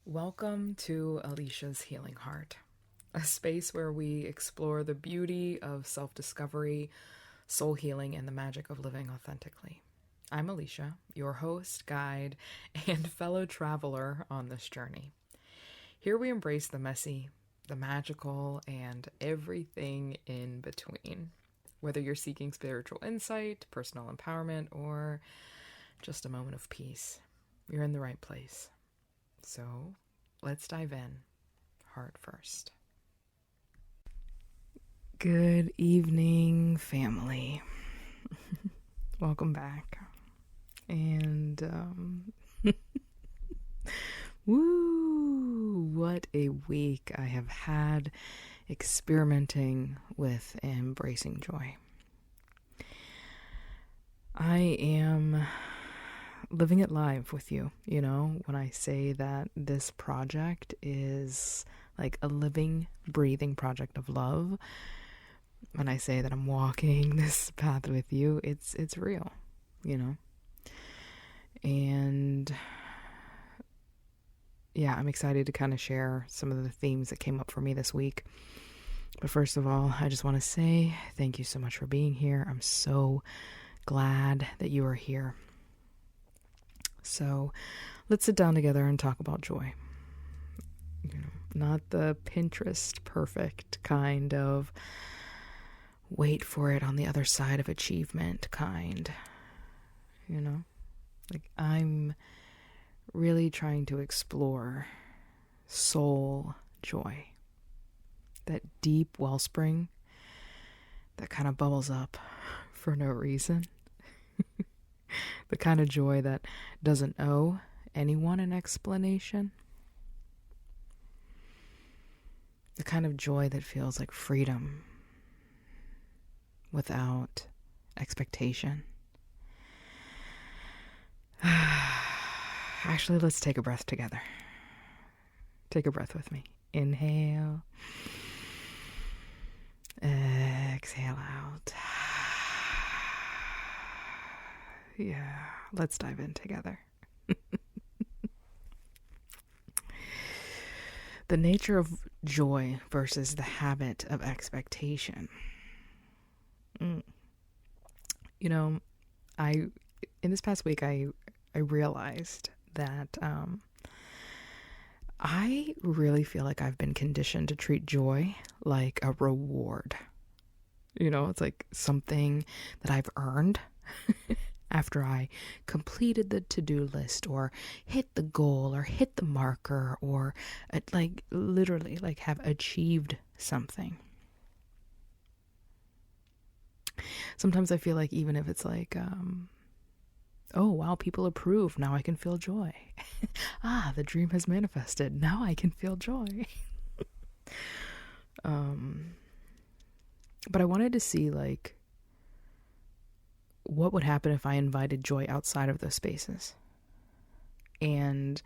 Welcome to Alesha's Healing Heart, a space where we explore the beauty of self discovery, soul healing, and the magic of living authentically. I'm Alesha, your host, guide, and fellow traveler on this journey. Here we embrace the messy, the magical, and everything in between. Whether you're seeking spiritual insight, personal empowerment, or just a moment of peace, you're in the right place. So let's dive in, heart first. Good evening, family. Welcome back. And, woo, what a week I have had experimenting with embracing joy. I am living it live with you, when I say that this project is like a living, breathing project of love. When I say that I'm walking this path with you, it's real, And yeah, I'm excited to kind of share some of the themes that came up for me this week. But first of all, I just want to say thank you so much for being here. I'm so glad that you are here. So let's sit down together and talk about joy. Not the Pinterest perfect kind of wait for it on the other side of achievement kind. Like I'm really trying to explore soul joy. That deep wellspring that kind of bubbles up for no reason. The kind of joy that doesn't owe anyone an explanation. The kind of joy that feels like freedom without expectation. Actually, let's take a breath together. Take a breath with me. Inhale. Exhale out. Yeah, let's dive in together. The nature of joy versus the habit of expectation. In this past week, I realized that I really feel like I've been conditioned to treat joy like a reward. It's like something that I've earned after I completed the to-do list or hit the goal or hit the marker or literally have achieved something. Sometimes I feel like even if it's oh wow, people approve, now I can feel joy. The dream has manifested, now I can feel joy. But I wanted to see what would happen if I invited joy outside of those spaces. And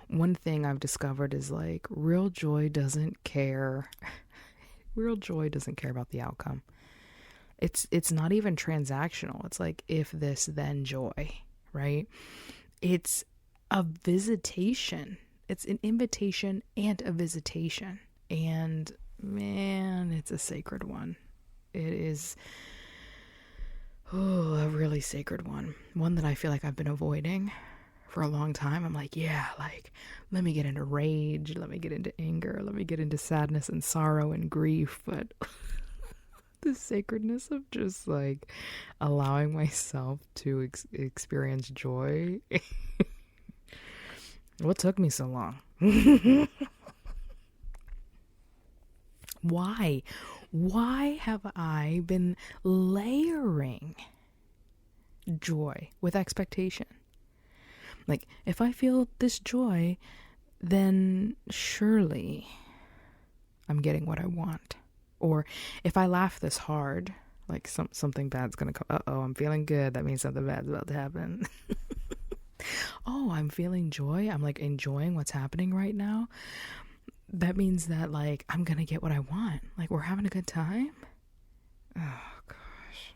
one thing I've discovered is real joy doesn't care. Real joy doesn't care about the outcome. It's not even transactional. It's if this, then joy, right? It's a visitation. It's an invitation and a visitation. And man, it's a sacred one. It is a really sacred one. One that I feel like I've been avoiding for a long time. I'm let me get into rage, let me get into anger, let me get into sadness and sorrow and grief. But the sacredness of just allowing myself to experience joy. What took me so long? Why? Why have I been layering joy with expectation? If I feel this joy, then surely I'm getting what I want. Or if I laugh this hard, something bad's gonna come. Uh-oh, I'm feeling good. That means something bad's about to happen. Oh, I'm feeling joy. I'm enjoying what's happening right now. That means that I'm gonna get what I want. We're having a good time. Oh gosh.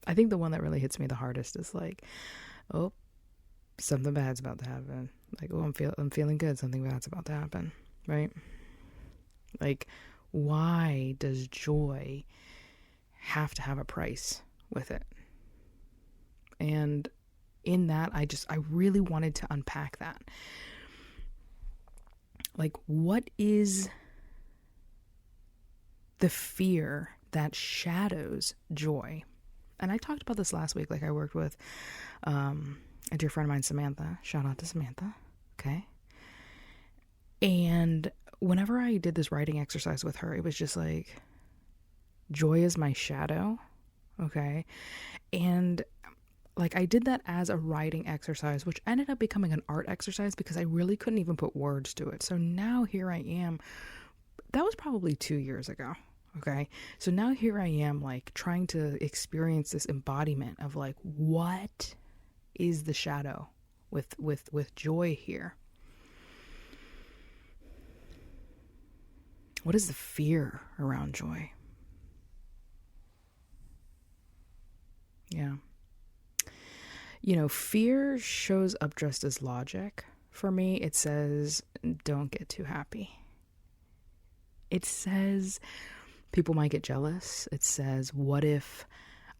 I think the one that really hits me the hardest is oh, something bad's about to happen. Like, oh, I'm feeling good. Something bad's about to happen, right? Like, why does joy have to have a price with it? And in that, I really wanted to unpack that. Like, what is the fear that shadows joy? And I talked about this last week. Like, I worked with a dear friend of mine, Samantha. Shout out to Samantha. Okay. And whenever I did this writing exercise with her, it was just like, joy is my shadow. Okay. And like, I did that as a writing exercise, which ended up becoming an art exercise because I really couldn't even put words to it. So now here I am. That was probably 2 years ago. Okay. So now here I am, like, trying to experience this embodiment of like, what is the shadow with joy here? What is the fear around joy? Yeah. You know, fear shows up dressed as logic. For me, it says, don't get too happy. It says people might get jealous. It says, what if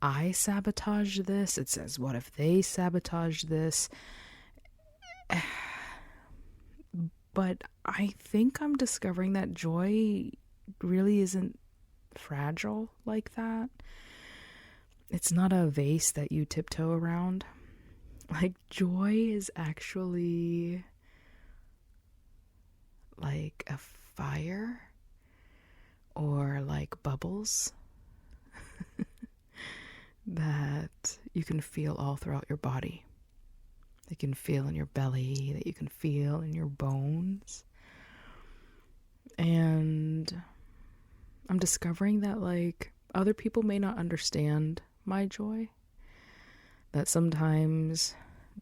I sabotage this? It says, what if they sabotage this? But I think I'm discovering that joy really isn't fragile like that. It's not a vase that you tiptoe around. Like, joy is actually like a fire or like bubbles that you can feel all throughout your body. That you can feel in your belly, that you can feel in your bones. And I'm discovering that, like, other people may not understand my joy. That sometimes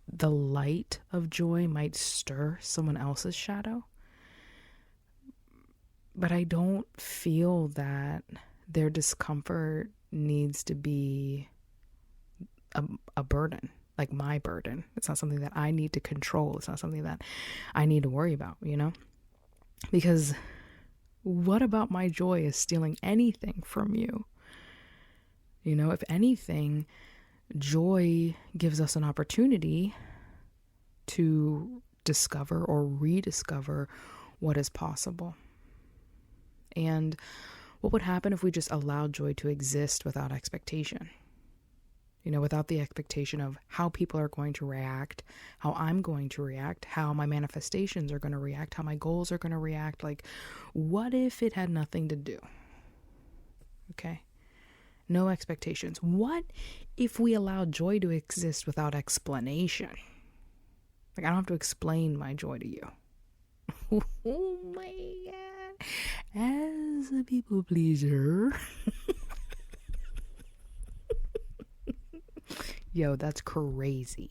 the light of joy might stir someone else's shadow. But I don't feel that their discomfort needs to be a burden, like my burden. It's not something that I need to control. It's not something that I need to worry about, you know? Because what about my joy is stealing anything from you? You know, if anything, joy gives us an opportunity to discover or rediscover what is possible. And what would happen if we just allowed joy to exist without expectation? You know, without the expectation of how people are going to react, how I'm going to react, how my manifestations are going to react, how my goals are going to react. Like, what if it had nothing to do? Okay. No expectations. What if we allowed joy to exist without explanation? Like, I don't have to explain my joy to you. Oh my God. As a people pleaser. Yo, that's crazy.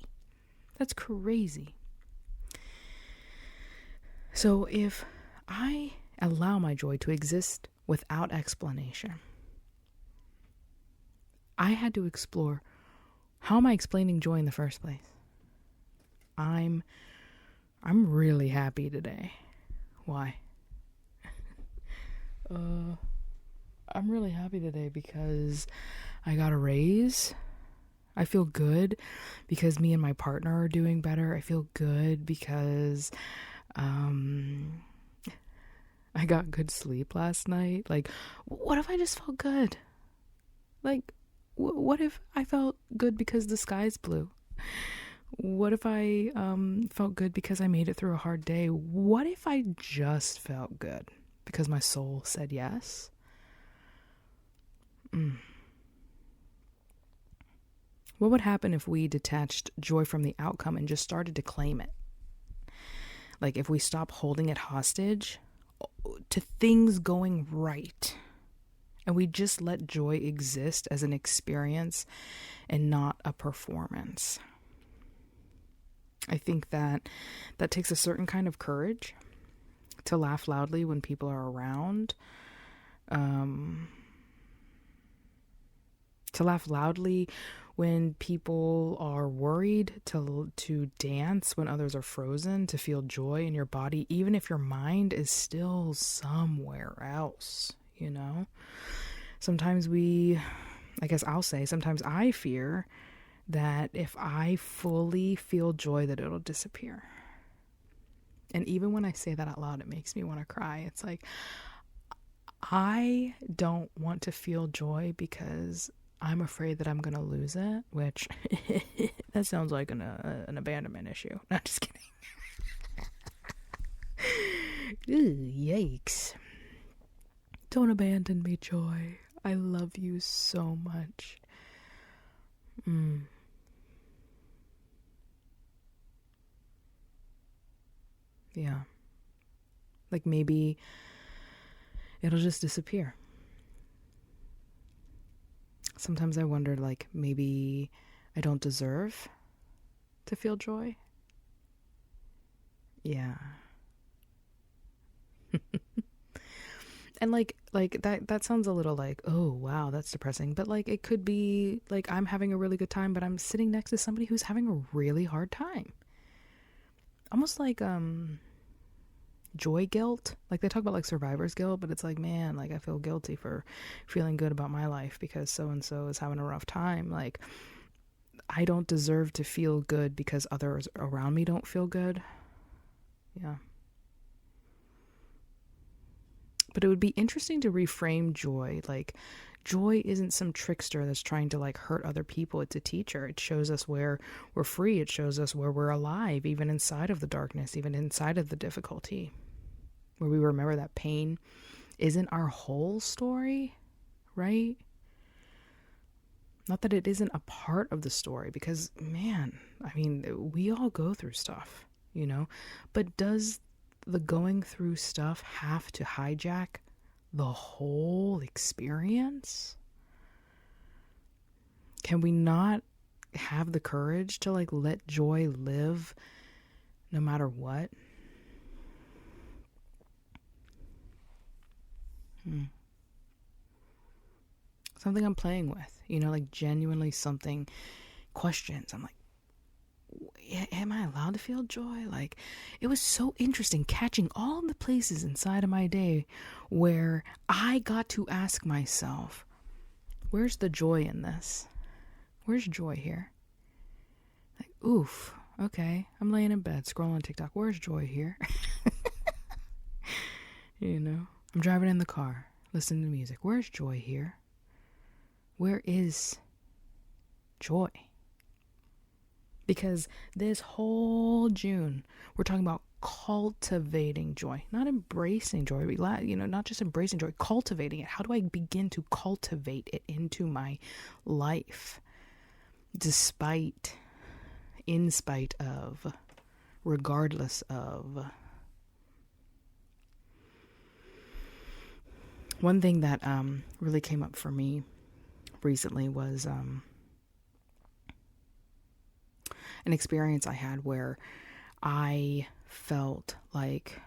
That's crazy. So if I allow my joy to exist without explanation, I had to explore, how am I explaining joy in the first place? I'm really happy today. Why? I'm really happy today because I got a raise. I feel good because me and my partner are doing better. I feel good because I got good sleep last night. Like, what if I just felt good? Like, what if I felt good because the sky's blue? What if I felt good because I made it through a hard day? What if I just felt good because my soul said yes? What would happen if we detached joy from the outcome and just started to claim it? Like, if we stop holding it hostage to things going right and we just let joy exist as an experience and not a performance. I think that takes a certain kind of courage to laugh loudly when people are around, to laugh loudly when people are worried to dance when others are frozen, to feel joy in your body, even if your mind is still somewhere else, you know? Sometimes I guess I'll say, sometimes I fear that if I fully feel joy, that it'll disappear. And even when I say that out loud, it makes me want to cry. It's like, I don't want to feel joy because I'm afraid that I'm going to lose it, which that sounds like an abandonment issue. Not just kidding. Ew, yikes. Don't abandon me, Joy. I love you so much. Yeah. Like maybe it'll just disappear. Sometimes I wonder, like, maybe I don't deserve to feel joy. Yeah. And like that sounds a little like, oh wow, that's depressing, but like it could be like I'm having a really good time, but I'm sitting next to somebody who's having a really hard time. Almost like joy guilt. Like they talk about like survivor's guilt, but it's like, man, like I feel guilty for feeling good about my life because so and so is having a rough time. Like I don't deserve to feel good because others around me don't feel good. Yeah. But it would be interesting to reframe joy. Like, joy isn't some trickster that's trying to like hurt other people. It's a teacher. It shows us where we're free. It shows us where we're alive, even inside of the darkness, even inside of the difficulty. Where we remember that pain isn't our whole story, right? Not that it isn't a part of the story, because, man, I mean, we all go through stuff, you know? But does the going through stuff have to hijack the whole experience? Can we not have the courage to like let joy live no matter what? Something I'm playing with, you know, like genuinely something, questions. I'm like, am I allowed to feel joy? Like, it was so interesting catching all the places inside of my day where I got to ask myself, where's the joy in this? Where's joy here? Like, oof, okay, I'm laying in bed scrolling TikTok. Where's joy here? You know, I'm driving in the car listening to music. Where's joy here? Where is joy? Because this whole June, we're talking about cultivating joy, not embracing joy, you know, not just embracing joy, cultivating it. How do I begin to cultivate it into my life? Despite, in spite of, regardless of. One thing that really came up for me recently was an experience I had where I felt like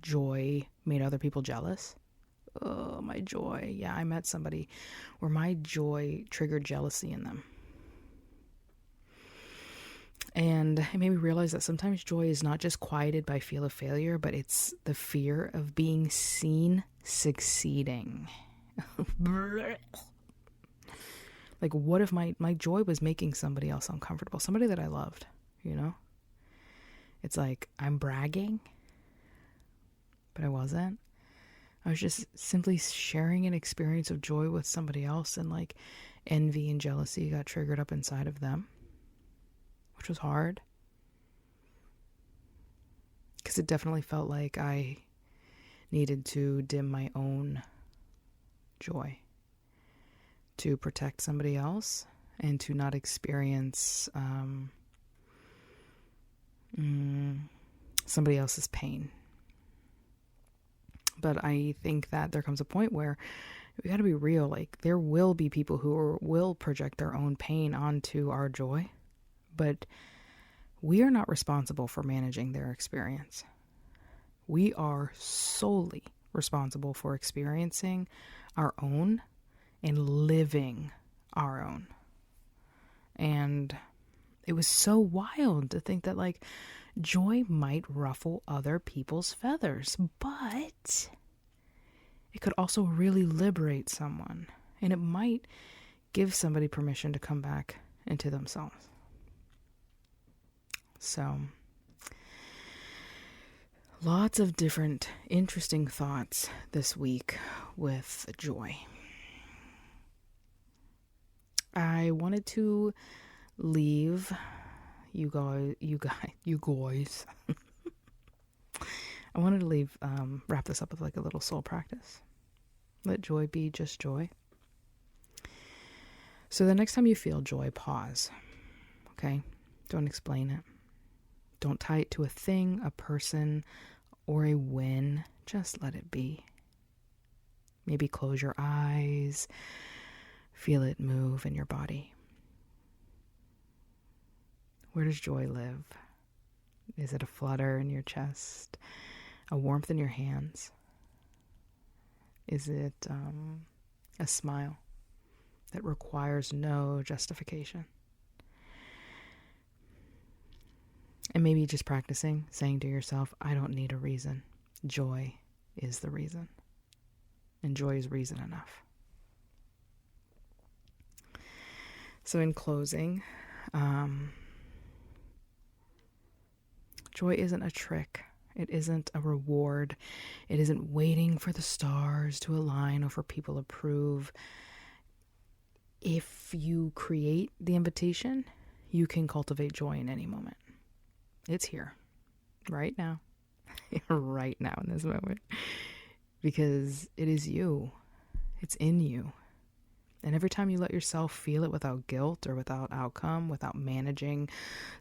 joy made other people jealous. Oh, my joy. Yeah, I met somebody where my joy triggered jealousy in them. And it made me realize that sometimes joy is not just quieted by fear of failure, but it's the fear of being seen succeeding. Like, what if my joy was making somebody else uncomfortable? Somebody that I loved, you know? It's like, I'm bragging, but I wasn't. I was just simply sharing an experience of joy with somebody else, and like envy and jealousy got triggered up inside of them, which was hard. Because it definitely felt like I needed to dim my own joy to protect somebody else and to not experience somebody else's pain. But I think that there comes a point where we got to be real. Like, there will be people who will project their own pain onto our joy, but we are not responsible for managing their experience. We are solely responsible for experiencing our own and living our own. And it was so wild to think that, like, joy might ruffle other people's feathers, but it could also really liberate someone. And it might give somebody permission to come back into themselves. So, lots of different interesting thoughts this week with joy. I wanted to leave you guys. I wanted to wrap this up with like a little soul practice. Let joy be just joy. So the next time you feel joy, pause. Okay? Don't explain it. Don't tie it to a thing, a person, or a win. Just let it be. Maybe close your eyes. Feel it move in your body. Where does joy live? Is it a flutter in your chest? A warmth in your hands? Is it a smile that requires no justification? And maybe just practicing, saying to yourself, I don't need a reason. Joy is the reason. And joy is reason enough. So in closing, joy isn't a trick. It isn't a reward. It isn't waiting for the stars to align or for people to approve. If you create the invitation, you can cultivate joy in any moment. It's here, right now, right now in this moment, because it is you. It's in you. And every time you let yourself feel it without guilt or without outcome, without managing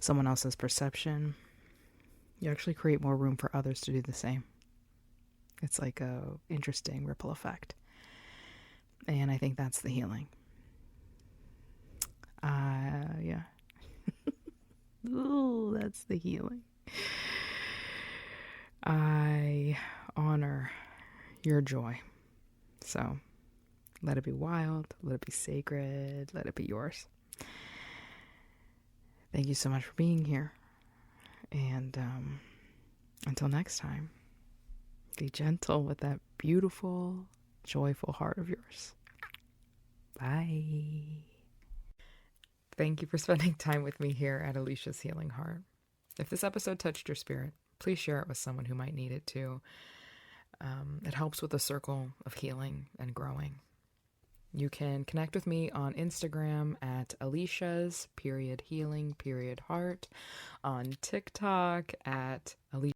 someone else's perception, you actually create more room for others to do the same. It's like a interesting ripple effect. And I think that's the healing. Yeah. Ooh, that's the healing. I honor your joy. So let it be wild, let it be sacred, let it be yours. Thank you so much for being here. And until next time, be gentle with that beautiful, joyful heart of yours. Bye. Thank you for spending time with me here at Alesha's Healing Heart. If this episode touched your spirit, please share it with someone who might need it too. It helps with the circle of healing and growing. You can connect with me on Instagram at Alesha's _healing_heart, on TikTok at Alesha